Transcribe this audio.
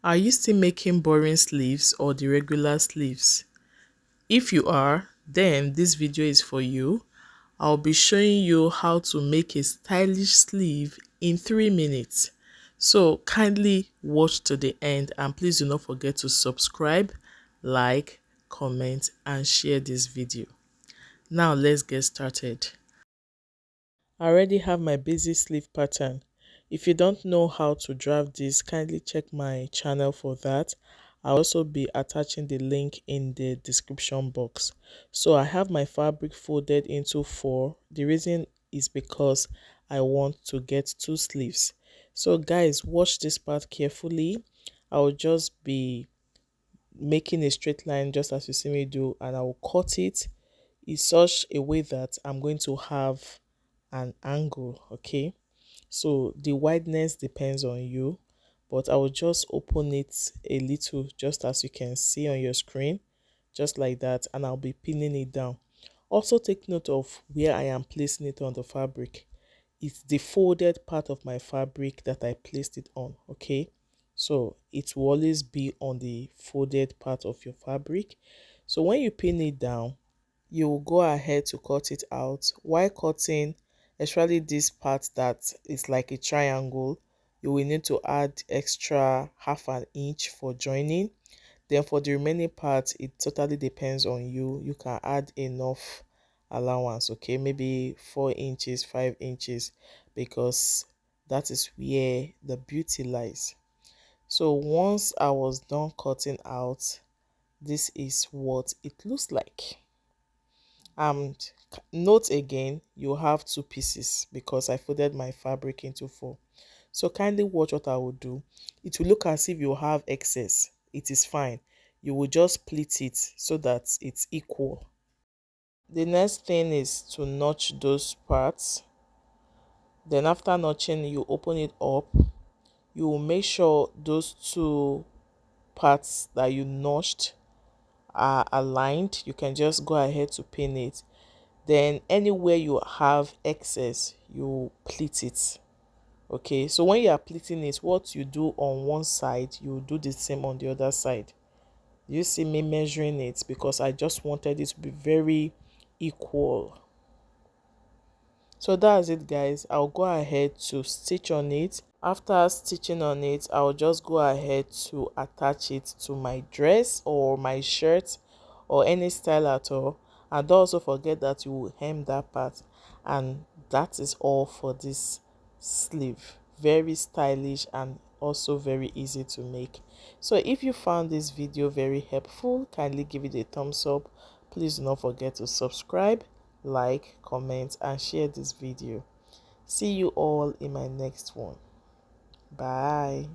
Are you still making boring sleeves or the regular sleeves? If you are, then this video is for you. I'll be showing you how to make a stylish sleeve in 3 minutes. So kindly watch to the end and please do not forget to subscribe, like, comment and share this video. Now let's get started. I already have my basic sleeve pattern. If you don't know how to draft this, kindly check my channel for that. I'll also be attaching the link in the description box. So I have my fabric folded into 4. The reason is because I want to get 2 sleeves. So guys, watch this part carefully. I'll just be making a straight line just as you see me do, and I will cut it in such a way that I'm going to have an angle. Okay, so the wideness depends on you, but I will just open it a little just as you can see on your screen, just like that, and I'll be pinning it down. Also take note of where I am placing it on the fabric. It's the folded part of my fabric that I placed it on. Okay, so it will always be on the folded part of your fabric. So when you pin it down, you will go ahead to cut it out. While cutting, especially this part that is like a triangle, you will need to add extra half an inch for joining. Then for the remaining part, it totally depends on you. You can add enough allowance, okay, maybe 4 inches, 5 inches, because that is where the beauty lies. So once I was done cutting out, this is what it looks like. And note again, you have 2 pieces because I folded my fabric into 4. So kindly watch what I will do. It will look as if you have excess. It is fine. You will just split it so that it's equal. The next thing is to notch those parts. Then after notching, you open it up. You will make sure those 2 parts that you notched are aligned. You can just go ahead to pin it. Then anywhere you have excess, you pleat it. Okay, so when you are pleating it, what you do on one side, you do the same on the other side. You see me measuring it because I just wanted it to be very equal. So that's it guys. I'll go ahead to stitch on it. After stitching on it, I'll just go ahead to attach it to my dress or my shirt or any style at all. And don't also forget that you will hem that part. And that is all for this sleeve. Very stylish and also very easy to make. So if you found this video very helpful, kindly give it a thumbs up. Please do not forget to subscribe, like, comment and share this video. See you all in my next one. Bye.